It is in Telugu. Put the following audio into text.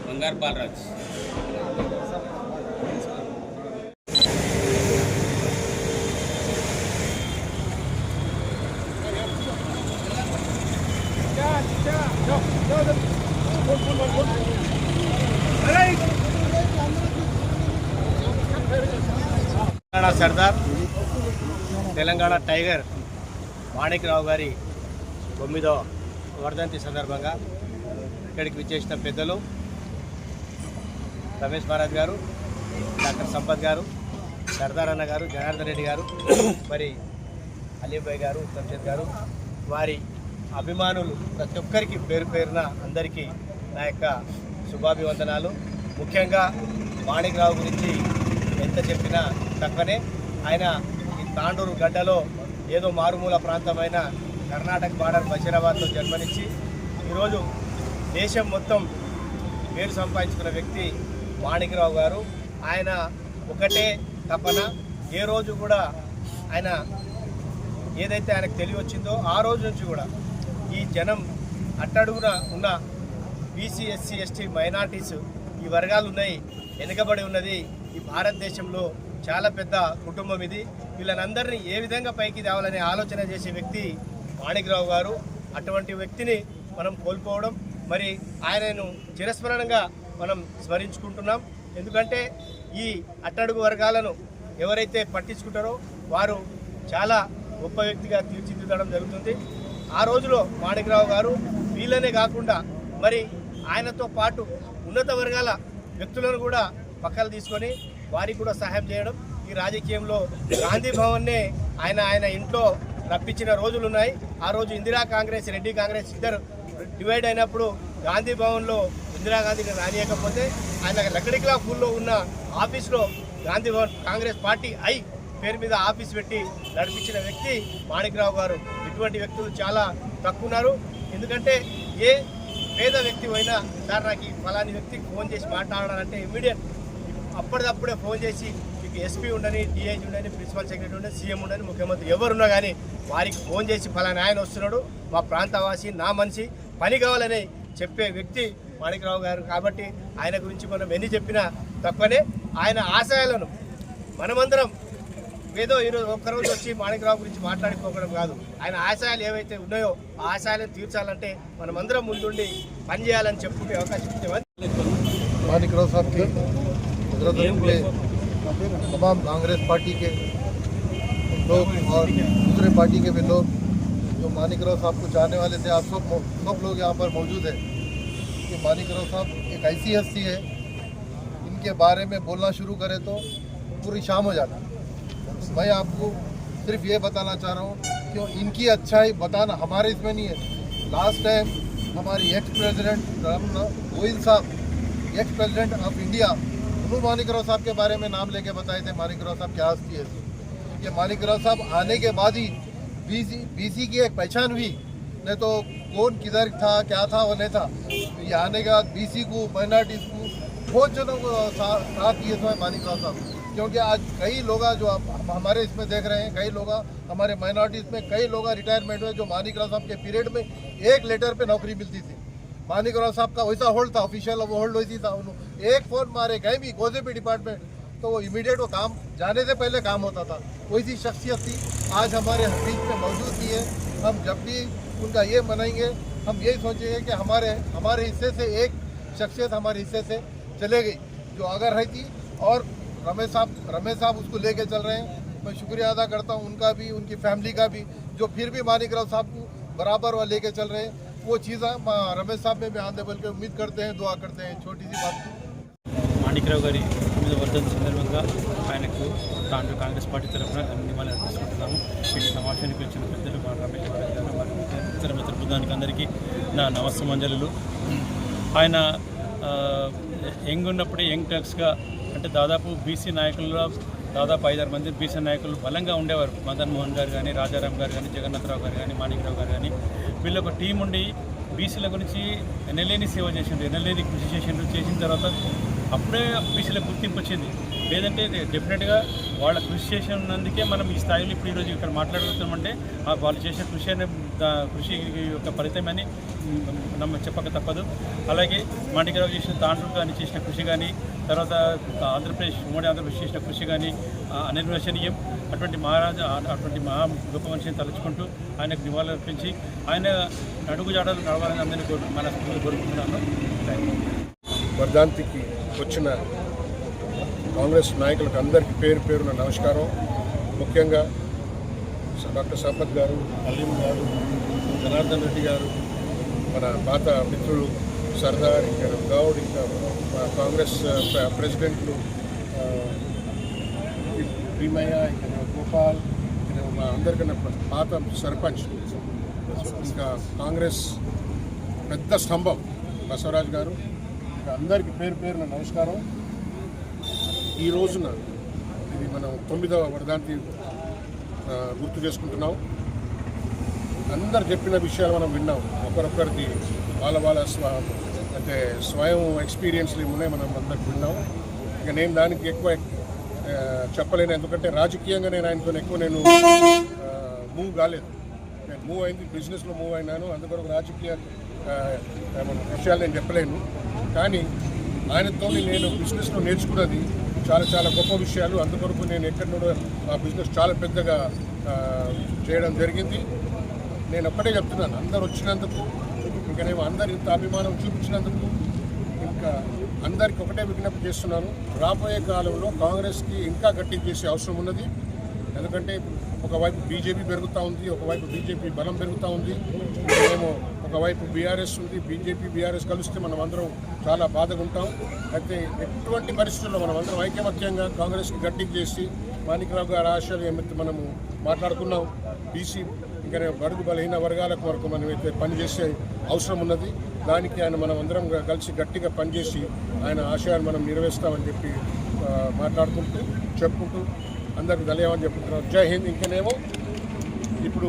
బంగారు బాలరాజ్ తెలంగాణ సర్దార్ తెలంగాణ టైగర్ మాణిక్రావు గారి 9వ వర్ధంతి సందర్భంగా ఇక్కడికి విచ్చేసిన పెద్దలు రమేష్ మహారాజ్ గారు, డాక్టర్ సంపత్ గారు, సర్దార్ అన్న గారు, జనార్దన్ రెడ్డి గారు, మరి అలీభాయ్ గారు, సంషద్ గారు, వారి అభిమానులు ప్రతి ఒక్కరికి పేరు పేరున అందరికీ నా యొక్క శుభాభివందనాలు. ముఖ్యంగా మాణిక్రావు గురించి ఎంత చెప్పినా తక్కువనే. ఆయన ఈ తాండూరు గడ్డలో ఏదో మారుమూల ప్రాంతమైన కర్ణాటక బార్డర్ బషీరాబాద్లో జన్మనిచ్చి ఈరోజు దేశం మొత్తం పేరు సంపాదించుకున్న వ్యక్తి మాణిక్రావు గారు. ఆయన ఒకటే తపన, ఏ రోజు కూడా ఆయన ఏదైతే ఆయనకు తెలివి వచ్చిందో ఆ రోజు నుంచి కూడా ఈ జనం అట్టడుగున ఉన్న బీసీ, ఎస్సీ, ఎస్టీ, మైనార్టీస్ ఈ వర్గాలు ఉన్నాయి, వెనుకబడి ఉన్నది ఈ భారతదేశంలో చాలా పెద్ద కుటుంబం ఇది. వీళ్ళనందరినీ ఏ విధంగా పైకి తేవాలనే ఆలోచన చేసే వ్యక్తి మాణిక్రావు గారు. అటువంటి వ్యక్తిని మనం కోల్పోవడం, మరి ఆయనను చిరస్మరణంగా మనం స్మరించుకుంటున్నాం. ఎందుకంటే ఈ అట్టడుగు వర్గాలను ఎవరైతే పట్టించుకుంటారో వారు చాలా గొప్ప వ్యక్తిగా తీర్చిదిద్దడం జరుగుతుంది. ఆ రోజులో మాణిక్రావు గారు వీళ్ళనే కాకుండా మరి ఆయనతో పాటు ఉన్నత వర్గాల వ్యక్తులను కూడా పక్కన తీసుకొని వారికి కూడా సహాయం చేయడం. ఈ రాజకీయంలో గాంధీ భవన్నే ఆయన ఇంట్లో రప్పించిన రోజులు ఉన్నాయి. ఆ రోజు ఇందిరా కాంగ్రెస్, రెడ్డి కాంగ్రెస్ ఇద్దరు డివైడ్ అయినప్పుడు గాంధీ భవన్లో ఇందిరాగాంధీని రానియకపోతే ఆయన లక్కడికిలా ఫుల్లో ఉన్న ఆఫీస్లో గాంధీ భవన్ కాంగ్రెస్ పార్టీ పేరు మీద ఆఫీస్ పెట్టి నడిపించిన వ్యక్తి మాణిక్రావు గారు. ఇటువంటి వ్యక్తులు చాలా తక్కువ ఉన్నారు. ఎందుకంటే ఏ పేద వ్యక్తి అయినా సార్ నాకు ఫలాని వ్యక్తికి ఫోన్ చేసి మాట్లాడాలంటే ఇమ్మీడియట్ అప్పటిదప్పుడే ఫోన్ చేసి మీకు ఎస్పీ ఉండని, డిఐజీ ఉండని, ప్రిన్సిపల్ సెక్రటరీ ఉండని, సీఎం ఉండని, ముఖ్యమంత్రి ఎవరున్నా కానీ వారికి ఫోన్ చేసి ఫలాని ఆయన వస్తున్నాడు, మా ప్రాంతవాసి, నా మనిషి, పని కావాలని చెప్పే వ్యక్తి మాణిక్రావు గారు. కాబట్టి ఆయన గురించి మనం ఎన్ని చెప్పినా తక్కువనే. ఆయన ఆశయాలను మనమందరం ఏదో ఈరోజు ఒక్కరోజు వచ్చి మాణిక్రావు గురించి మాట్లాడుకోవడం కాదు. ఆయన ఆశయాలు ఏవైతే ఉన్నాయో ఆ ఆశయాలను తీర్చాలంటే మనమందరం ముందుండి పనిచేయాలని చెప్పుకునే అవకాశం ఉంది. माणिकराव साहब के तमाम कांग्रेस पार्टी के लोग और दूसरे पार्टी के भी लोग जो माणिकराव साहब को चाहने वाले थे, आप सब लोग यहाँ पर मौजूद हैं कि माणिकराव साहब एक ऐसी हस्ती है, इनके बारे में बोलना शुरू करें तो पूरी शाम हो जाती है। मैं आपको सिर्फ ये बताना चाह रहा हूँ कि इनकी अच्छाई बताना हमारे इसमें नहीं है। लास्ट टाइम हमारी एक्स प्रेसिडेंट गोयल साहब, एक्स प्रेसिडेंट ऑफ इंडिया, उन्होंने माणिकराव साहब के बारे में नाम लेके बताए थे माणिकराव साहब क्या हस्ती है। ये माणिकराव साहब आने के बाद ही बीसी की एक पहचान हुई, नहीं तो कौन किधर था क्या था वो नहीं था। ये आने के बाद बीसी को, माइनॉरिटीज़ को, बहुत जनों को साथ दिए थे माणिकराव साहब। क्योंकि आज कई लोग जो हमारे इसमें देख रहे हैं, कई लोग हमारे माइनॉरिटीज़ में कई लोग रिटायरमेंट हुए जो माणिकराव साहब के पीरियड में एक लेटर पे नौकरी मिलती थी। माणिकराव साहब का वैसा होल्ड था, ऑफिशियल वो होल्ड वैसी था। उन्होंने एक फ़ोन मारे कहीं भी कोई भी डिपार्टमेंट तो वो इमीडिएट वो काम जाने से पहले काम होता था। वैसी शख्सियत थी, आज हमारे बीच में मौजूद नहीं है। हम जब भी उनका ये मनाएंगे हम यही सोचेंगे कि हमारे हिस्से से एक शख्सियत हमारे हिस्से से चले गई जो अगर रहती। और रमेश साहब उसको लेके चल रहे हैं। मैं शुक्रिया अदा करता हूँ उनका भी, उनकी फैमिली का भी, जो फिर भी माणिकराव साहब को बराबर वह लेके चल रहे हैं। वो चीज़ रमेश साहब में भी आने बोल के उम्मीद करते हैं, दुआ करते हैं। छोटी सी बात మాణిక్రావు గారి 9వ వర్ధంతి సందర్భంగా ఆయనకు తాండూరు కాంగ్రెస్ పార్టీ తరఫున ధన్యవాదాలు అర్పిస్తున్నాము. ఈ సమావేశానికి వచ్చిన పెద్దలు మా రమేష్ గారు, మరి ఇతర మిత్ర బృందానికి అందరికీ నా నమస్సమాంజలు. ఆయన యంగ్ ఉన్నప్పుడే యంగ్ టర్క్స్గా అంటే దాదాపు బీసీ నాయకుల్లో దాదాపు 5-6 మంది బీసీ నాయకులు బలంగా ఉండేవారు. మదన్ మోహన్ గారు కానీ, రాజారాం గారు కానీ, జగన్నాథరావు గారు కానీ, మాణిక్రావు గారు కానీ, వీళ్ళు ఒక టీం ఉండి బీసీల గురించి ఎనలేని సేవ చేసిండ్రు, ఎనలేని కృషి చేసిన తర్వాత అప్పుడే బీసీలకు గుర్తింపు వచ్చింది. లేదంటే డెఫినెట్గా వాళ్ళ కృషి చేసినందుకే మనం ఈ స్థాయిలో ఇప్పుడు ఈరోజు ఇక్కడ మాట్లాడుతున్నామంటే వాళ్ళు చేసిన కృషి అనే కృషి యొక్క ఫలితమని చెప్పక తప్పదు. అలాగే మాణిక్యరావు చేసిన తాండ్రు కానీ చేసిన కృషి కానీ, తర్వాత ఉమ్మడి ఆంధ్రప్రదేశ్ చేసిన కృషి కానీ అనిర్వచనీయం. అటువంటి మహా గొప్ప మనిషిని తలుచుకుంటూ ఆయనకు నివాళులర్పించి ఆయన అడుగుజాడలు నడవాలని అందరినీ కోరుకుంటున్నాను. వర్ధంతికి వచ్చిన కాంగ్రెస్ నాయకులకు అందరికీ పేరున నమస్కారం. ముఖ్యంగా డాక్టర్ సంపత్ గారు, అలీం గారు, జనార్దన్ రెడ్డి గారు, మన పాత మిత్రులు సర్దార్, ఇంకా గౌడ్, ఇంకా కాంగ్రెస్ ప్రెసిడెంట్లు భీమయ్య, ఇక్కడ గోపాల్, ఇక్కడ మా అందరికన్నా పాత సర్పంచ్, ఇంకా కాంగ్రెస్ పెద్ద స్తంభం బసవరాజ్ గారు, ఇంకా అందరికీ పేరున నమస్కారం. ఈ రోజున ఇది మనం 9వ వర్ధంతి గుర్తు చేసుకుంటున్నాం. అందరు చెప్పిన విషయాలు మనం విన్నాం. ఒకరొకరికి వాళ్ళ అంటే స్వయం ఎక్స్పీరియన్స్లు ఉన్నాయి, మనం అందరికి విన్నాం. ఇక నేను దానికి ఎక్కువ చెప్పలేను, ఎందుకంటే రాజకీయంగా నేను ఆయనతో ఎక్కువ మూవ్ కాలేదు. నేను మూవ్ అయింది బిజినెస్లో మూవ్ అయినాను, అందుకొరకు రాజకీయ విషయాలు నేను చెప్పలేను. కానీ ఆయనతో నేను బిజినెస్లో నేర్చుకున్నది చాలా గొప్ప విషయాలు. అందుకొరకు నేను ఎక్కడి నుండో ఆ బిజినెస్ చాలా పెద్దగా చేయడం జరిగింది. నేను ఒక్కటే చెప్తున్నాను, అందరు వచ్చినందుకు, ఇంకా నేను అందరు ఇంత అభిమానం చూపించినందుకు, ఇంకా అందరికి ఒకటే విజ్ఞప్తి చేస్తున్నాను, రాబోయే కాలంలో కాంగ్రెస్కి ఇంకా గట్టిగా చేసే అవసరం ఉన్నది. ఎందుకంటే ఒకవైపు బీజేపీ పెరుగుతూ ఉంది, ఒకవైపు బీజేపీ బలం పెరుగుతూ ఉంది, మేము ఒకవైపు బీఆర్ఎస్ ఉంది. బీజేపీ బీఆర్ఎస్ కలిస్తే మనం అందరం చాలా బాధగా ఉంటాం. అయితే ఎటువంటి పరిస్థితుల్లో మనం అందరం ఐకమత్యంగా కాంగ్రెస్కి గట్టిగా చేసి మాణిక్యరావు గారి ఆశయాలు ఏమైతే మనము మాట్లాడుకున్నాం, బీసీ ఇంకా బడుగు బలహీన వర్గాల వరకు మనం అయితే పనిచేసే అవసరం ఉన్నది. దానికి మనం అందరం కలిసి గట్టిగా పనిచేసి ఆయన ఆశయాన్ని మనం నెరవేరుస్తామని చెప్పి చెప్పుకుంటూ అందరికి ధన్యవాదాలు చెప్పుకుంటున్నాం. జై హింద్. ఇంకనేమో ఇప్పుడు